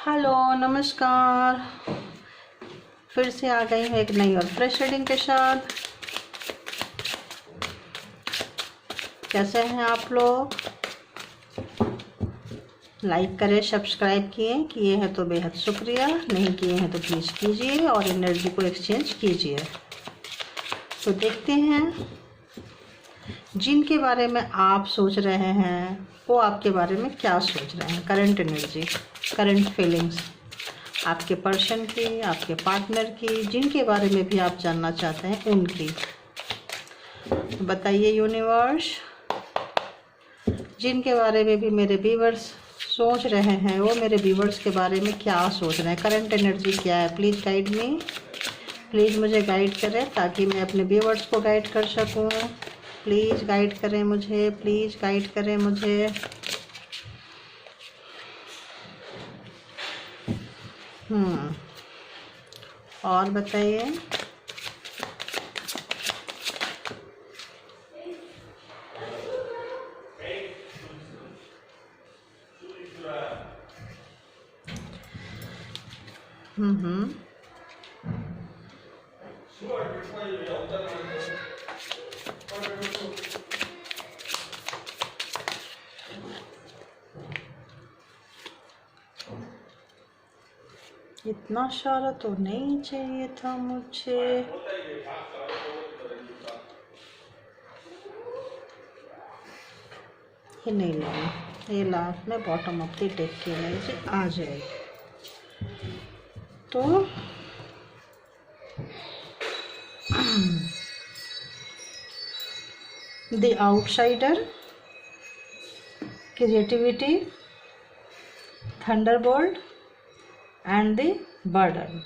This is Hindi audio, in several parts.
हेलो, नमस्कार। फिर से आ गई हूँ एक नई और फ्रेश रीडिंग के साथ। कैसे हैं आप लोग? लाइक करें, सब्सक्राइब किए हैं तो बेहद शुक्रिया, नहीं किए हैं तो प्लीज़ कीजिए और एनर्जी को एक्सचेंज कीजिए। तो देखते हैं जिनके बारे में आप सोच रहे हैं वो आपके बारे में क्या सोच रहे हैं। करंट एनर्जी, करंट फीलिंग्स आपके पर्सन की, आपके पार्टनर की, जिनके बारे में भी आप जानना चाहते हैं उनकी। बताइए यूनिवर्स, जिनके बारे में भी मेरे व्यूअर्स सोच रहे हैं वो मेरे व्यूअर्स के बारे में क्या सोच रहे हैं। करंट एनर्जी क्या है? प्लीज़ गाइड मी, प्लीज़ मुझे गाइड करें ताकि मैं अपने व्यूअर्स को गाइड कर सकूं। प्लीज़ गाइड करें मुझे, प्लीज़ गाइड करें मुझे। और बताइए। इतना सारा तो नहीं चाहिए था मुझे। ये नहीं लेना, ये लास्ट में बॉटम ऑफ द डेक की एनर्जी आ जाएगी। तो the outsider, creativity, Thunderbolt and the burden.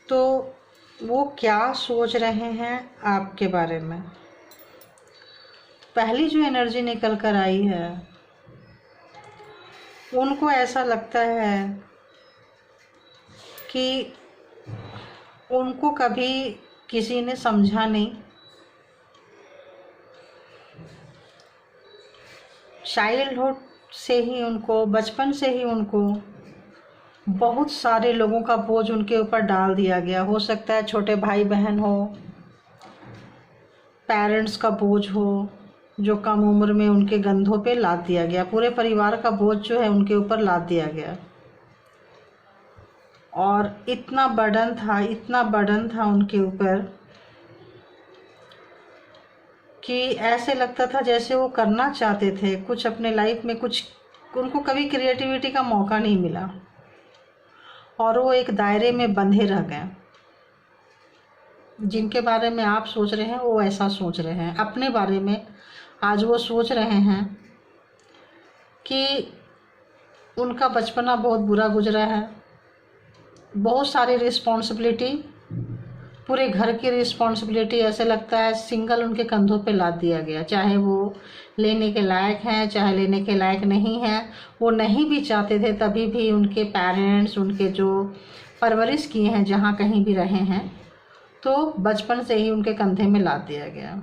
तो वो क्या सोच रहे हैं आपके बारे में? पहली जो एनर्जी निकल कर आई है, उनको ऐसा लगता है कि उनको कभी किसी ने समझा नहीं। चाइल्डहुड से ही उनको, बचपन से ही उनको बहुत सारे लोगों का बोझ उनके ऊपर डाल दिया गया। हो सकता है छोटे भाई बहन हो, पेरेंट्स का बोझ हो जो कम उम्र में उनके कंधों पे लाद दिया गया। पूरे परिवार का बोझ जो है उनके ऊपर लाद दिया गया। और इतना बर्डन था उनके ऊपर कि ऐसे लगता था जैसे वो करना चाहते थे कुछ अपने लाइफ में, कुछ उनको कभी क्रिएटिविटी का मौका नहीं मिला और वो एक दायरे में बंधे रह गए। जिनके बारे में आप सोच रहे हैं वो ऐसा सोच रहे हैं अपने बारे में। आज वो सोच रहे हैं कि उनका बचपना बहुत बुरा गुजरा है, बहुत सारी रिस्पॉन्सिबिलिटी, पूरे घर की रिस्पॉन्सिबिलिटी ऐसे लगता है सिंगल उनके कंधों पे लाद दिया गया। चाहे वो लेने के लायक हैं, चाहे लेने के लायक नहीं हैं, वो नहीं भी चाहते थे तभी भी उनके पेरेंट्स, उनके जो परवरिश किए हैं जहाँ कहीं भी रहे हैं, तो बचपन से ही उनके कंधे में लाद दिया गया।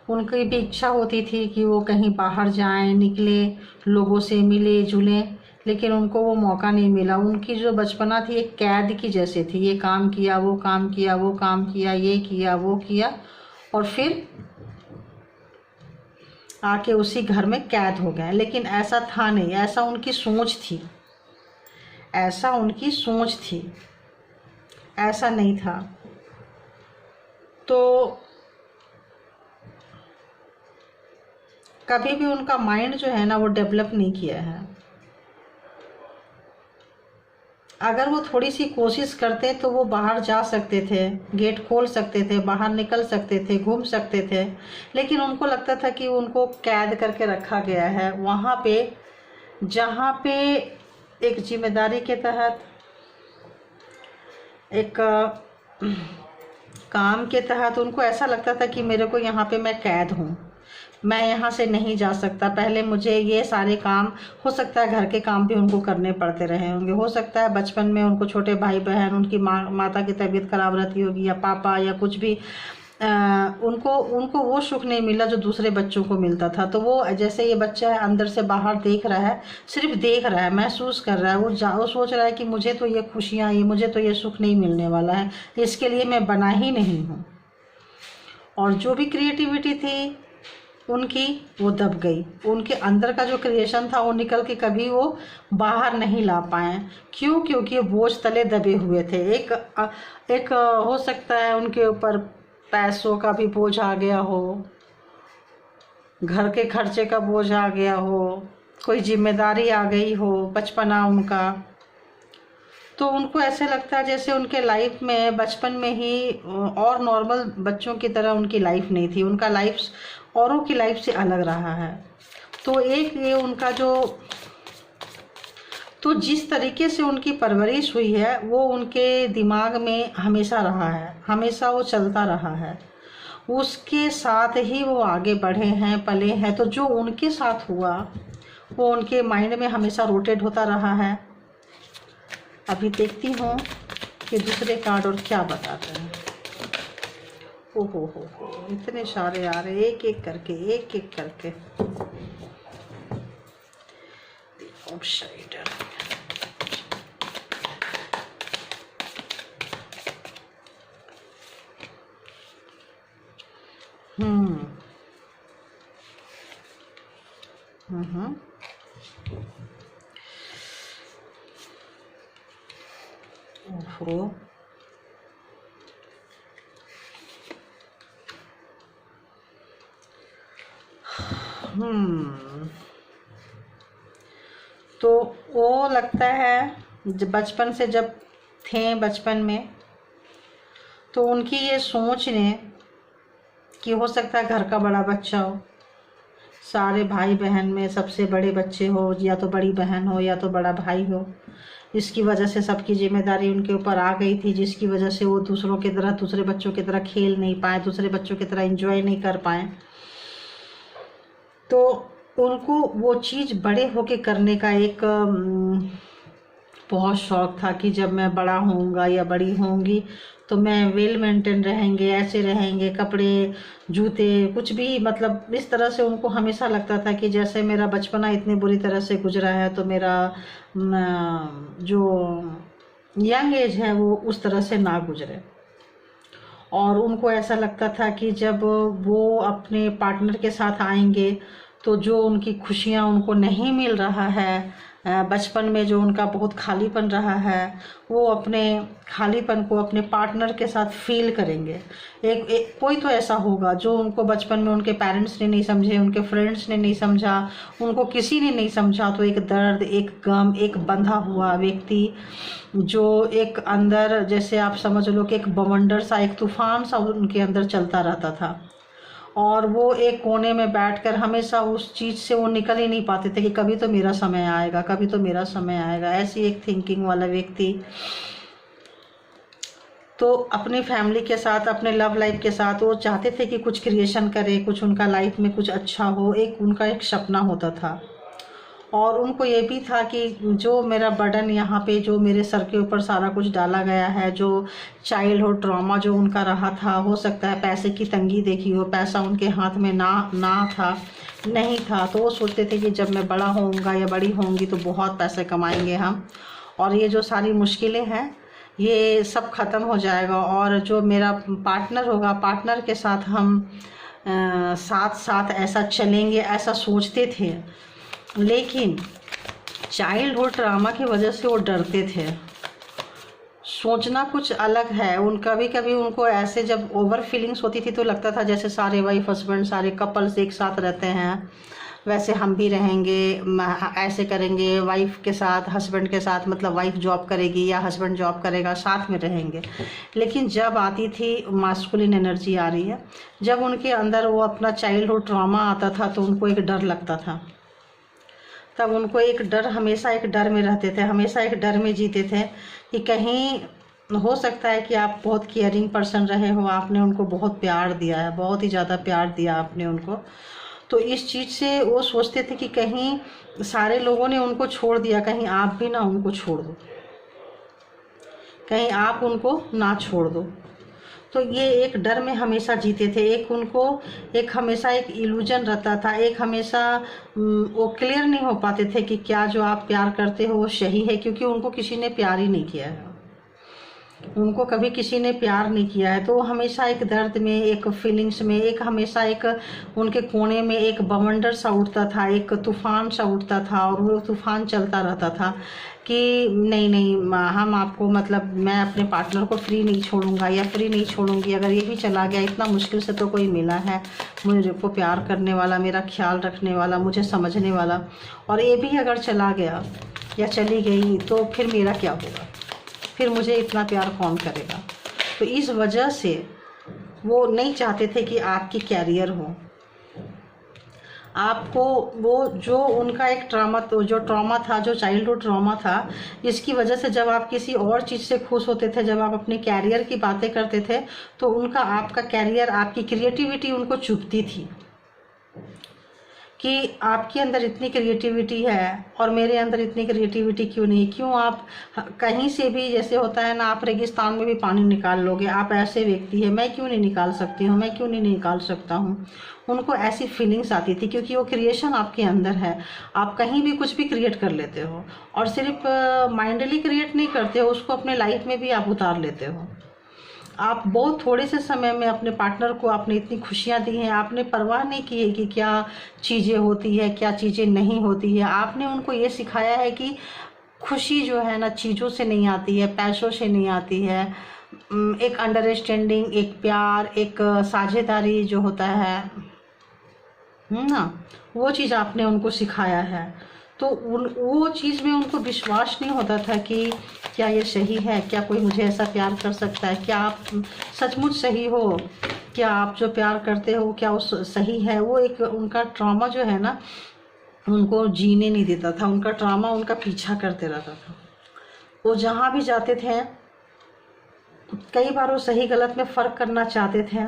उनकी भी इच्छा होती थी कि वो कहीं बाहर जाएं, निकले, लोगों से मिले जुलें, लेकिन उनको वो मौका नहीं मिला। उनकी जो बचपना थी एक कैद की जैसे थी। ये काम किया, वो काम किया, वो काम किया, ये किया, वो किया, और फिर आके उसी घर में कैद हो गए। लेकिन ऐसा था नहीं, ऐसा उनकी सोच थी, ऐसा उनकी सोच थी, ऐसा नहीं था। तो कभी भी उनका माइंड जो है ना वो डेवलप नहीं किया है। अगर वो थोड़ी सी कोशिश करते तो वो बाहर जा सकते थे, गेट खोल सकते थे, बाहर निकल सकते थे, घूम सकते थे, लेकिन उनको लगता था कि उनको कैद करके रखा गया है वहाँ पे, जहाँ पे एक जिम्मेदारी के तहत, एक काम के तहत उनको ऐसा लगता था कि मेरे को यहाँ पे मैं कैद हूँ, मैं यहाँ से नहीं जा सकता। पहले मुझे ये सारे काम, हो सकता है घर के काम भी उनको करने पड़ते रहे होंगे, हो सकता है बचपन में उनको छोटे भाई बहन, उनकी माता की तबीयत खराब रहती होगी, या पापा, या कुछ भी उनको उनको वो सुख नहीं मिला जो दूसरे बच्चों को मिलता था। तो वो जैसे ये बच्चा है अंदर से बाहर देख रहा है, सिर्फ देख रहा है, महसूस कर रहा है, वो सोच रहा है कि मुझे तो ये खुशियाँ, ये मुझे तो ये सुख नहीं मिलने वाला है, इसके लिए मैं बना ही नहीं हूँ। और जो भी क्रिएटिविटी थी उनकी वो दब गई, उनके अंदर का जो क्रिएशन था वो निकल के कभी वो बाहर नहीं ला पाए। क्यों? क्योंकि बोझ तले दबे हुए थे। एक हो सकता है उनके ऊपर पैसों का भी बोझ आ गया हो, घर के खर्चे का बोझ आ गया हो, कोई जिम्मेदारी आ गई हो, बचपना उनका। तो उनको ऐसे लगता है जैसे उनके लाइफ में बचपन में ही और नॉर्मल बच्चों की तरह उनकी लाइफ नहीं थी, उनका लाइफ औरों की लाइफ से अलग रहा है। तो एक ये उनका तो जिस तरीके से उनकी परवरिश हुई है वो उनके दिमाग में हमेशा रहा है, हमेशा वो चलता रहा है, उसके साथ ही वो आगे बढ़े हैं, पले हैं। तो जो उनके साथ हुआ वो उनके माइंड में हमेशा रोटेट होता रहा है। अभी देखती हूँ कि दूसरे कार्ड और क्या बताते हैं। हो इतने सारे आ रहे, एक एक करके आउटसाइडर। ओहो, तो वो लगता है जब बचपन से जब थे बचपन में तो उनकी ये सोच ने कि हो सकता है घर का बड़ा बच्चा हो, सारे भाई बहन में सबसे बड़े बच्चे हो, या तो बड़ी बहन हो या तो बड़ा भाई हो, इसकी वजह से सबकी जिम्मेदारी उनके ऊपर आ गई थी, जिसकी वजह से वो दूसरों की तरह, दूसरे बच्चों की तरह खेल नहीं पाए, दूसरे बच्चों की तरह एंजॉय नहीं कर पाए। तो उनको वो चीज़ बड़े होके करने का एक बहुत शौक़ था कि जब मैं बड़ा होऊंगा या बड़ी होंगी तो मैं वेल मेंटेन रहेंगे, ऐसे रहेंगे, कपड़े जूते कुछ भी, मतलब इस तरह से उनको हमेशा लगता था कि जैसे मेरा बचपना इतनी बुरी तरह से गुजरा है तो मेरा जो यंग एज है वो उस तरह से ना गुजरे। और उनको ऐसा लगता था कि जब वो अपने पार्टनर के साथ आएंगे तो जो उनकी खुशियाँ उनको नहीं मिल रहा है, बचपन में जो उनका बहुत खालीपन रहा है, वो अपने खालीपन को अपने पार्टनर के साथ फील करेंगे। एक कोई तो ऐसा होगा जो उनको बचपन में उनके पेरेंट्स ने नहीं समझे, उनके फ्रेंड्स ने नहीं समझा, उनको किसी ने नहीं समझा। तो एक दर्द, एक गम, एक बंधा हुआ व्यक्ति जो एक अंदर, जैसे आप समझ लो कि एक बवंडर सा, एक तूफान सा उनके अंदर चलता रहता था। और वो एक कोने में बैठकर हमेशा उस चीज़ से वो निकल ही नहीं पाते थे कि कभी तो मेरा समय आएगा, कभी तो मेरा समय आएगा। ऐसी एक थिंकिंग वाला व्यक्ति तो अपनी फैमिली के साथ, अपने लव लाइफ के साथ वो चाहते थे कि कुछ क्रिएशन करे, कुछ उनका लाइफ में कुछ अच्छा हो, एक उनका एक सपना होता था। और उनको ये भी था कि जो मेरा बर्डन यहाँ पे, जो मेरे सर के ऊपर सारा कुछ डाला गया है, जो चाइल्डहुड ट्रॉमा जो उनका रहा था, हो सकता है पैसे की तंगी देखी हो, पैसा उनके हाथ में नहीं था। तो वो सोचते थे कि जब मैं बड़ा होऊंगा या बड़ी होंगी तो बहुत पैसे कमाएंगे हम, और ये जो सारी मुश्किलें हैं ये सब ख़त्म हो जाएगा, और जो मेरा पार्टनर होगा, पार्टनर के साथ हम साथ साथ ऐसा चलेंगे, ऐसा सोचते थे। लेकिन चाइल्डहुड ट्रामा की वजह से वो डरते थे। सोचना कुछ अलग है। कभी कभी उनको ऐसे जब ओवर फीलिंग्स होती थी तो लगता था जैसे सारे वाइफ हस्बैंड, सारे कपल्स एक साथ रहते हैं, वैसे हम भी रहेंगे, ऐसे करेंगे वाइफ के साथ, हस्बैंड के साथ, मतलब वाइफ जॉब करेगी या हस्बैंड जॉब करेगा, साथ में रहेंगे। लेकिन जब आती थी मास्कुलिन एनर्जी आ रही है, जब उनके अंदर वो अपना चाइल्डहुड ट्रॉमा आता था तो उनको एक डर लगता था। तब उनको एक डर, हमेशा एक डर में रहते थे, हमेशा एक डर में जीते थे कि कहीं हो सकता है कि आप बहुत केयरिंग पर्सन रहे हो, आपने उनको बहुत प्यार दिया है, बहुत ही ज़्यादा प्यार दिया आपने उनको। तो इस चीज़ से वो सोचते थे कि कहीं सारे लोगों ने उनको छोड़ दिया, कहीं आप भी ना उनको छोड़ दो, कहीं आप उनको ना छोड़ दो। तो ये एक डर में हमेशा जीते थे। एक हमेशा एक इल्यूजन रहता था, एक हमेशा वो क्लियर नहीं हो पाते थे कि क्या जो आप प्यार करते हो वो सही है, क्योंकि उनको किसी ने प्यार ही नहीं किया है, उनको कभी किसी ने प्यार नहीं किया है। तो हमेशा एक दर्द में, एक फीलिंग्स में, एक हमेशा एक उनके कोने में एक बवंडर सा उठता था, एक तूफान सा उठता था, और वो तूफान चलता रहता था कि नहीं नहीं हम आपको, मतलब मैं अपने पार्टनर को फ्री नहीं छोड़ूंगा या फ्री नहीं छोड़ूंगी। अगर ये भी चला गया, इतना मुश्किल से तो कोई मिला है मुझे को प्यार करने वाला, मेरा ख्याल रखने वाला, मुझे समझने वाला, और ये भी अगर चला गया या चली गई तो फिर मेरा क्या होगा, फिर मुझे इतना प्यार कौन करेगा। तो इस वजह से वो नहीं चाहते थे कि आपकी कैरियर हो, आपको वो जो उनका एक ट्रॉमा, तो जो ट्रॉमा था, जो चाइल्डहुड ट्रॉमा था, इसकी वजह से जब आप किसी और चीज़ से खुश होते थे, जब आप अपने कैरियर की बातें करते थे, तो उनका आपका कैरियर, आपकी क्रिएटिविटी उनको चुभती थी कि आपके अंदर इतनी क्रिएटिविटी है और मेरे अंदर इतनी क्रिएटिविटी क्यों नहीं, क्यों आप कहीं से भी, जैसे होता है ना, आप रेगिस्तान में भी पानी निकाल लोगे, आप ऐसे व्यक्ति है, मैं क्यों नहीं निकाल सकती हूँ, मैं क्यों नहीं निकाल सकता हूँ। उनको ऐसी फीलिंग्स आती थी क्योंकि वो क्रिएशन आपके अंदर है, आप कहीं भी कुछ भी क्रिएट कर लेते हो, और सिर्फ माइंडली क्रिएट नहीं करते हो, उसको अपने लाइफ में भी आप उतार लेते हो। आप बहुत थोड़े से समय में अपने पार्टनर को आपने इतनी खुशियाँ दी हैं, आपने परवाह नहीं की है कि क्या चीज़ें होती है, क्या चीज़ें नहीं होती है। आपने उनको ये सिखाया है कि खुशी जो है ना चीज़ों से नहीं आती है, पैसों से नहीं आती है, एक अंडरस्टैंडिंग, एक प्यार, एक साझेदारी जो होता है ना, वो चीज़ आपने उनको सिखाया है। तो वो चीज़ में उनको विश्वास नहीं होता था कि क्या ये सही है, क्या कोई मुझे ऐसा प्यार कर सकता है, क्या आप सचमुच सही हो, क्या आप जो प्यार करते हो क्या वो सही है। वो एक उनका ट्रॉमा जो है ना, उनको जीने नहीं देता था, उनका ट्रॉमा उनका पीछा करते रहता था। वो जहाँ भी जाते थे, कई बार वो सही गलत में फ़र्क करना चाहते थे,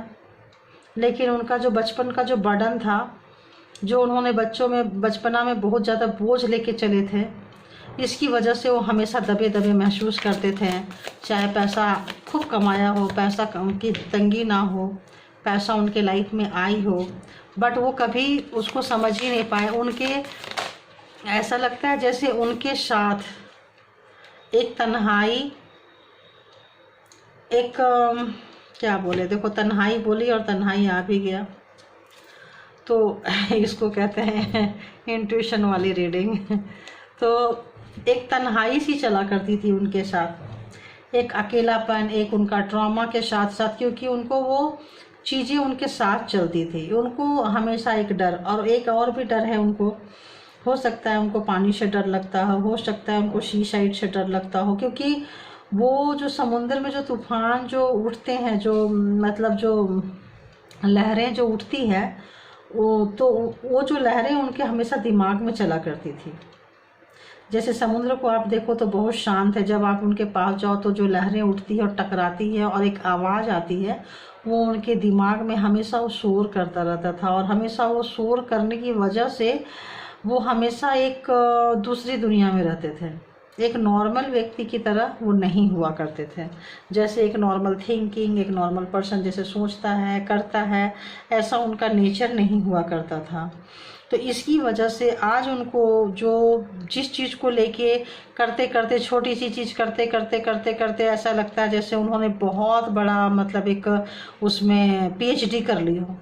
लेकिन उनका जो बचपन का जो बर्डन था, जो उन्होंने बचपना में बहुत ज़्यादा बोझ लेके चले थे, इसकी वजह से वो हमेशा दबे दबे महसूस करते थे। चाहे पैसा खूब कमाया हो, पैसा की तंगी ना हो, पैसा उनके लाइफ में आई हो, बट वो कभी उसको समझ ही नहीं पाए। उनके ऐसा लगता है जैसे उनके साथ एक तन्हाई, एक क्या बोले, देखो तन्हाई बोली और तन्हाई आ भी गया, तो इसको कहते हैं इंट्यूशन वाली रीडिंग। तो एक तन्हाई सी चला करती थी उनके साथ, एक अकेलापन, एक उनका ट्रॉमा के साथ साथ, क्योंकि उनको वो चीज़ें उनके साथ चलती थी। उनको हमेशा एक डर, और एक और भी डर है उनको, हो सकता है उनको पानी से डर लगता हो सकता है उनको सी साइड से डर लगता हो, क्योंकि वो जो समुद्र में जो तूफान जो उठते हैं, जो मतलब जो लहरें जो उठती है, वो जो लहरें उनके हमेशा दिमाग में चला करती थी। जैसे समुद्र को आप देखो तो बहुत शांत है, जब आप उनके पास जाओ तो जो लहरें उठती है और टकराती है और एक आवाज़ आती है, वो उनके दिमाग में हमेशा वो शोर करता रहता था, और हमेशा वो शोर करने की वजह से वो हमेशा एक दूसरी दुनिया में रहते थे। एक नॉर्मल व्यक्ति की तरह वो नहीं हुआ करते थे। जैसे एक नॉर्मल थिंकिंग, एक नॉर्मल पर्सन जैसे सोचता है करता है, ऐसा उनका नेचर नहीं हुआ करता था। तो इसकी वजह से आज उनको जो जिस चीज़ को लेके करते करते, छोटी सी चीज़ करते करते करते करते ऐसा लगता है जैसे उन्होंने बहुत बड़ा, मतलब एक उसमें PhD कर ली हो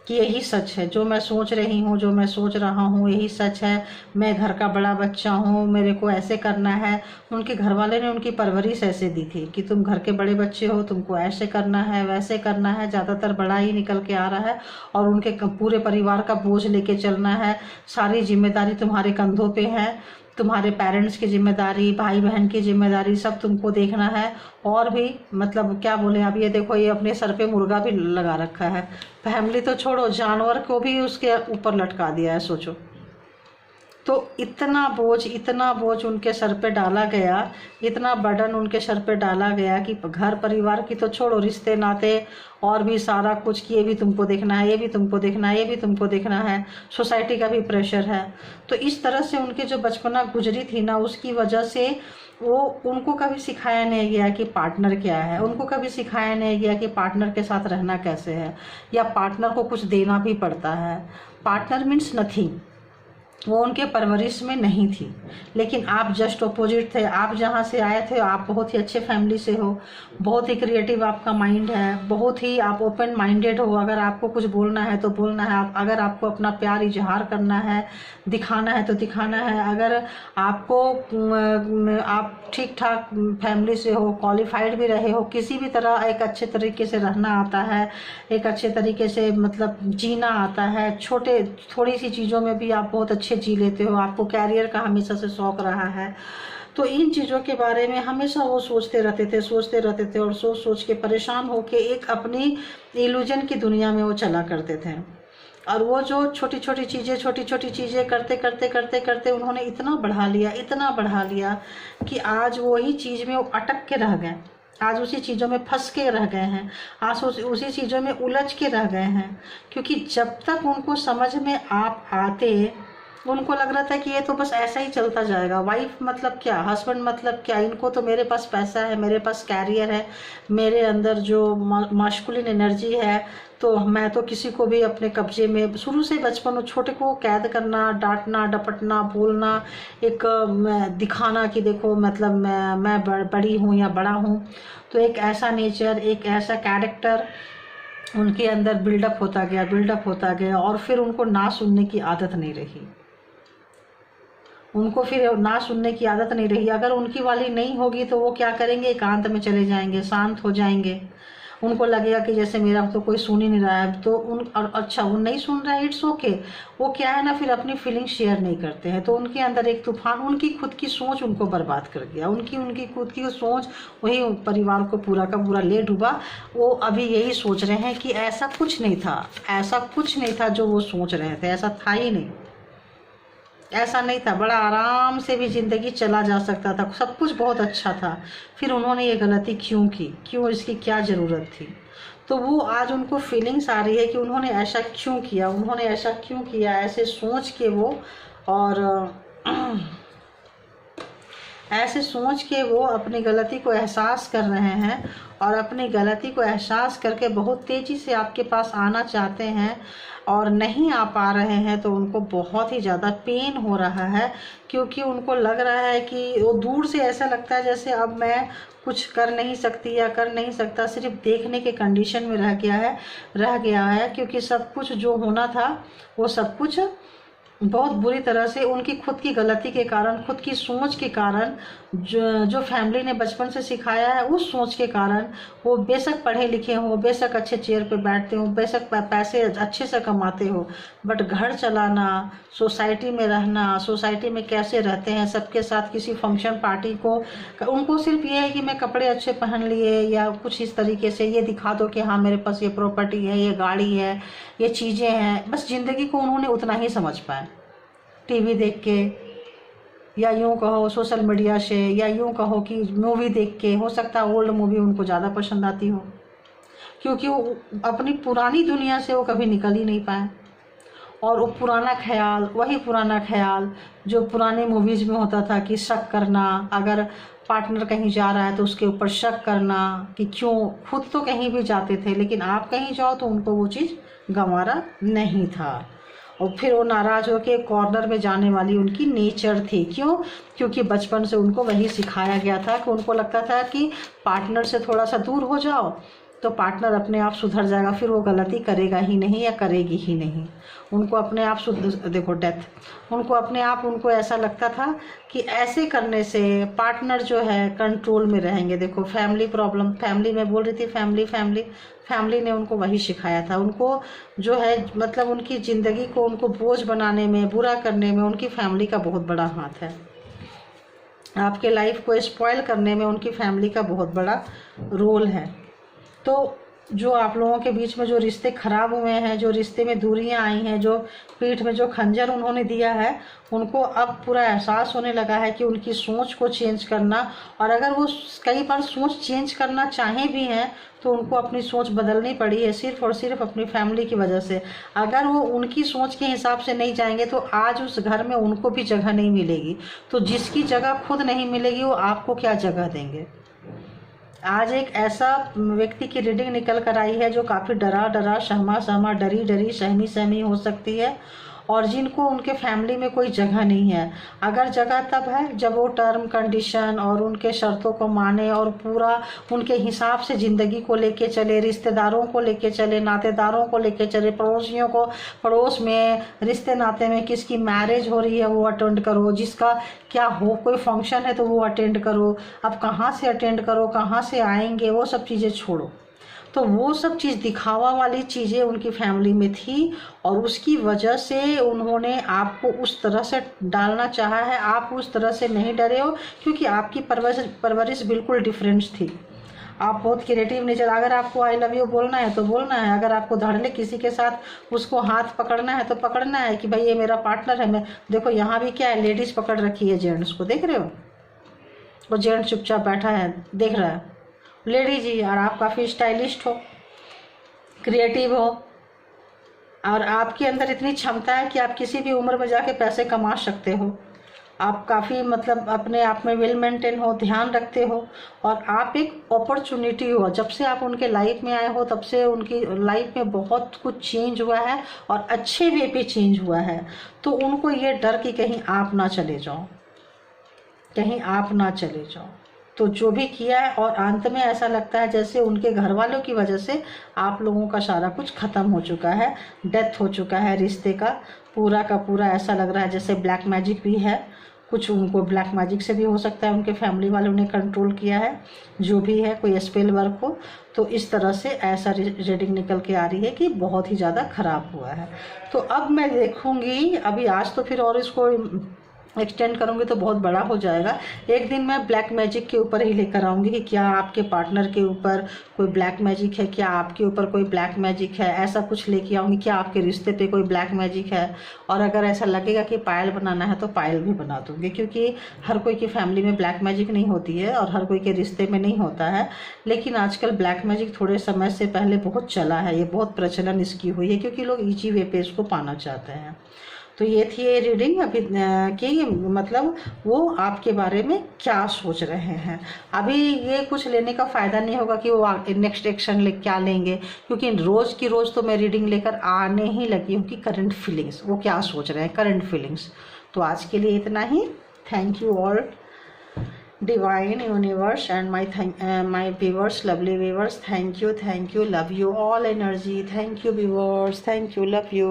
कि यही सच है, जो मैं सोच रही हूँ, जो मैं सोच रहा हूँ यही सच है, मैं घर का बड़ा बच्चा हूँ, मेरे को ऐसे करना है। उनके घर वाले ने उनकी परवरिश ऐसे दी थी कि तुम घर के बड़े बच्चे हो, तुमको ऐसे करना है, वैसे करना है, ज़्यादातर बड़ा ही निकल के आ रहा है, और उनके पूरे परिवार का बोझ लेके चलना है, सारी जिम्मेदारी तुम्हारे कंधों पे है, तुम्हारे पेरेंट्स की जिम्मेदारी, भाई बहन की जिम्मेदारी, सब तुमको देखना है। और भी मतलब क्या बोले, अब ये देखो, ये अपने सर पे मुर्गा भी लगा रखा है, फैमिली तो छोड़ो, जानवर को भी उसके ऊपर लटका दिया है, सोचो। तो इतना बोझ उनके सर पे डाला गया, इतना बर्डन उनके सर पे डाला गया कि घर परिवार की तो छोड़ो, रिश्ते नाते और भी सारा कुछ कि ये भी तुमको देखना है, ये भी तुमको देखना है, ये भी तुमको देखना है, सोसाइटी का भी प्रेशर है। तो इस तरह से उनके जो बचपना गुजरी थी ना, उसकी वजह से वो उनको कभी सिखाया नहीं गया कि पार्टनर क्या है, उनको कभी सिखाया नहीं गया कि पार्टनर के साथ रहना कैसे है, या पार्टनर को कुछ देना भी पड़ता है। पार्टनर मीन्स नथिंग, वो उनके परवरिश में नहीं थी। लेकिन आप जस्ट अपोजिट थे। आप जहाँ से आए थे आप बहुत ही अच्छे फैमिली से हो, बहुत ही क्रिएटिव आपका माइंड है, बहुत ही आप ओपन माइंडेड हो। अगर आपको कुछ बोलना है तो बोलना है, अगर आपको अपना प्यार इजहार करना है, दिखाना है तो दिखाना है। अगर आपको आप ठीक ठाक फैमिली से हो, क्वालिफाइड भी रहे हो, किसी भी तरह एक अच्छे तरीके से रहना आता है, एक अच्छे तरीके से मतलब जीना आता है, छोटे थोड़ी सी चीज़ों में भी आप बहुत अच्छे जी लेते हो, आपको कैरियर का हमेशा से शौक रहा है, तो इन चीज़ों के बारे में हमेशा वो सोचते रहते थे और सोच सोच के परेशान होके एक अपनी इल्यूजन की दुनिया में वो चला करते थे। और वो जो छोटी छोटी चीज़ें करते उन्होंने इतना बढ़ा लिया कि आज वही चीज़ में वो अटक के रह गए। आज उसी चीज़ों में फंस के रह गए हैं, आज उसी चीज़ों में उलझ के रह गए हैं। क्योंकि जब तक उनको समझ में आप आते, उनको लग रहा था कि ये तो बस ऐसा ही चलता जाएगा। वाइफ मतलब क्या, हस्बैंड मतलब क्या, इनको तो मेरे पास पैसा है, मेरे पास कैरियर है, मेरे अंदर जो मास्कुलिन एनर्जी है, तो मैं तो किसी को भी अपने कब्जे में, शुरू से बचपन छोटे को कैद करना, डांटना, डपटना, बोलना, एक दिखाना कि देखो मतलब मैं बड़ी हूँ या बड़ा हूँ। तो एक ऐसा नेचर, एक ऐसा कैरेक्टर उनके अंदर बिल्डअप होता गया और फिर उनको ना सुनने की आदत नहीं रही। अगर उनकी वाली नहीं होगी तो वो क्या करेंगे, एकांत में चले जाएंगे, शांत हो जाएंगे। उनको लगेगा कि जैसे मेरा तो कोई सुन ही नहीं रहा है, तो अच्छा वो नहीं सुन रहा है, इट्स ओके। वो क्या है ना, फिर अपनी फीलिंग शेयर नहीं करते हैं, तो उनके अंदर एक तूफान, उनकी खुद की सोच उनको बर्बाद कर दिया। उनकी खुद की सोच वही परिवार को पूरा का पूरा ले डूबा। वो अभी यही सोच रहे हैं कि ऐसा कुछ नहीं था जो वो सोच रहे थे, ऐसा था ही नहीं, ऐसा नहीं था। बड़ा आराम से भी ज़िंदगी चला जा सकता था, सब कुछ बहुत अच्छा था। फिर उन्होंने ये गलती क्यों की, क्यों, इसकी क्या ज़रूरत थी? तो वो आज उनको फीलिंग्स आ रही है कि उन्होंने ऐसा क्यों किया, ऐसे सोच के वो, और ऐसे सोच के वो अपनी गलती को एहसास कर रहे हैं, और अपनी गलती को एहसास करके बहुत तेज़ी से आपके पास आना चाहते हैं और नहीं आ पा रहे हैं। तो उनको बहुत ही ज़्यादा पेन हो रहा है, क्योंकि उनको लग रहा है कि वो दूर से ऐसा लगता है जैसे अब मैं कुछ कर नहीं सकती या कर नहीं सकता, सिर्फ देखने के कंडीशन में रह गया है। क्योंकि सब कुछ जो होना था वो सब कुछ बहुत बुरी तरह से उनकी खुद की गलती के कारण, खुद की सोच के कारण, जो फैमिली ने बचपन से सिखाया है, उस सोच के कारण वो बेशक पढ़े लिखे हो, बेशक अच्छे चेयर पे बैठते हो, बेशक पैसे अच्छे से कमाते हो, बट घर चलाना, सोसाइटी में रहना, सोसाइटी में कैसे रहते हैं सबके साथ, किसी फंक्शन पार्टी को, उनको सिर्फ ये है कि मैं कपड़े अच्छे पहन लिए या कुछ इस तरीके से ये दिखा दो कि हाँ मेरे पास ये प्रॉपर्टी है, ये गाड़ी है, ये चीज़ें हैं। बस ज़िंदगी को उन्होंने उतना ही समझ पाए, टीवी देख के, या यूँ कहो सोशल मीडिया से, या यूँ कहो कि मूवी देख के। हो सकता है ओल्ड मूवी उनको ज़्यादा पसंद आती हो, क्योंकि वो अपनी पुरानी दुनिया से वो कभी निकल ही नहीं पाए। और वो वही पुराना ख्याल जो पुराने मूवीज़ में होता था कि शक करना, अगर पार्टनर कहीं जा रहा है तो उसके ऊपर शक करना कि क्यों, खुद तो कहीं भी जाते थे लेकिन आप कहीं जाओ तो उनको वो चीज़ गंवारा नहीं था। और फिर वो नाराज़ होकर कॉर्नर में जाने वाली उनकी नेचर थी। क्यों? क्योंकि बचपन से उनको वही सिखाया गया था कि उनको लगता था कि पार्टनर से थोड़ा सा दूर हो जाओ तो पार्टनर अपने आप सुधर जाएगा, फिर वो गलती करेगा ही नहीं या करेगी ही नहीं। उनको अपने आप उनको ऐसा लगता था कि ऐसे करने से पार्टनर जो है कंट्रोल में रहेंगे। देखो फैमिली प्रॉब्लम, फैमिली में बोल रही थी, फैमिली ने उनको वही सिखाया था। उनको जो है मतलब उनकी ज़िंदगी को उनको बोझ बनाने में, बुरा करने में उनकी फैमिली का बहुत बड़ा हाथ है। आपके लाइफ को स्पॉइल करने में उनकी फैमिली का बहुत बड़ा रोल है। तो जो आप लोगों के बीच में जो रिश्ते खराब हुए हैं, जो रिश्ते में दूरियां आई हैं, जो पीठ में जो खंजर उन्होंने दिया है, उनको अब पूरा एहसास होने लगा है कि उनकी सोच को चेंज करना, और अगर वो कई बार सोच चेंज करना चाहें भी हैं तो उनको अपनी सोच बदलनी पड़ी है सिर्फ और सिर्फ अपनी फैमिली की वजह से। अगर वो उनकी सोच के हिसाब से नहीं जाएंगे तो आज उस घर में उनको भी जगह नहीं मिलेगी। तो जिसकी जगह खुद नहीं मिलेगी वो आपको क्या जगह देंगे। आज एक ऐसा व्यक्ति की रीडिंग निकल कर आई है जो काफ़ी डरा डरा, सहमा सहमा, डरी डरी, सहमी सहमी हो सकती है, और जिनको उनके फैमिली में कोई जगह नहीं है। अगर जगह तब है जब वो टर्म कंडीशन और उनके शर्तों को माने और पूरा उनके हिसाब से ज़िंदगी को लेके चले, रिश्तेदारों को लेके चले, नातेदारों को लेके चले, पड़ोसियों को, पड़ोस में रिश्ते नाते में किसकी मैरिज हो रही है वो अटेंड करो, जिसका क्या हो कोई फंक्शन है तो वो अटेंड करो। अब कहाँ से अटेंड करो, कहाँ से आएंगे, वो सब चीज़ें छोड़ो। तो वो सब चीज़ दिखावा वाली चीज़ें उनकी फैमिली में थी, और उसकी वजह से उन्होंने आपको उस तरह से डालना चाहा है। आप उस तरह से नहीं डरे हो क्योंकि आपकी परवरिश बिल्कुल डिफरेंट थी। आप बहुत क्रिएटिव नेचर, अगर आपको आई लव यू बोलना है तो बोलना है, अगर आपको धड़ल्ले किसी के साथ उसको हाथ पकड़ना है तो पकड़ना है कि भाई ये मेरा पार्टनर है। मैं देखो यहाँ भी क्या है, लेडीज़ पकड़ रखी है जेंट्स को, देख रहे हो, वो जेंट्स चुपचाप बैठा है देख रहा है लेडीज ही। और आप काफ़ी स्टाइलिस्ट हो, क्रिएटिव हो, और आपके अंदर इतनी क्षमता है कि आप किसी भी उम्र में जाके पैसे कमा सकते हो। आप काफ़ी मतलब अपने आप में वेल मेंटेन हो, ध्यान रखते हो, और आप एक अपॉर्चुनिटी हो। जब से आप उनके लाइफ में आए हो तब से उनकी लाइफ में बहुत कुछ चेंज हुआ है, और अच्छे वे पे चेंज हुआ है। तो उनको ये डर कि कहीं आप ना चले जाओ, कहीं आप ना चले जाओ। तो जो भी किया है, और अंत में ऐसा लगता है जैसे उनके घर वालों की वजह से आप लोगों का सारा कुछ ख़त्म हो चुका है, डेथ हो चुका है रिश्ते का पूरा। ऐसा लग रहा है जैसे ब्लैक मैजिक भी है, कुछ उनको ब्लैक मैजिक से भी हो सकता है उनके फैमिली वालों ने कंट्रोल किया है, जो भी है कोई स्पेल वर्क हो। तो इस तरह से ऐसा रीडिंग निकल के आ रही है कि बहुत ही ज़्यादा ख़राब हुआ है। तो अब मैं देखूँगी, अभी आज तो फिर और इसको एक्सटेंड करूँगी तो बहुत बड़ा हो जाएगा। एक दिन मैं ब्लैक मैजिक के ऊपर ही लेकर आऊँगी कि क्या आपके पार्टनर के ऊपर कोई ब्लैक मैजिक है, क्या आपके ऊपर कोई ब्लैक मैजिक है, ऐसा कुछ लेके आऊँगी। क्या आपके रिश्ते पे कोई ब्लैक मैजिक है, और अगर ऐसा लगेगा कि पायल बनाना है तो पायल भी बना दूँगी, क्योंकि हर कोई की फैमिली में ब्लैक मैजिक नहीं होती है और हर कोई के रिश्ते में नहीं होता है। लेकिन आजकल ब्लैक मैजिक थोड़े समय से पहले बहुत चला है, ये बहुत प्रचलन इसकी हुई है क्योंकि लोग ईजी वे पे इसको पाना चाहते हैं। तो ये थी ये रीडिंग अभी कि मतलब वो आपके बारे में क्या सोच रहे हैं। अभी ये कुछ लेने का फ़ायदा नहीं होगा कि वो नेक्स्ट एक्शन क्या लेंगे, क्योंकि रोज़ की रोज़ तो मैं रीडिंग लेकर आने ही लगी हूँ कि करंट फीलिंग्स वो क्या सोच रहे हैं, करंट फीलिंग्स। तो आज के लिए इतना ही। Thank you all divine universe and my viewers, lovely viewers. Thank you, love you all energy. Thank you viewers, thank you, love you.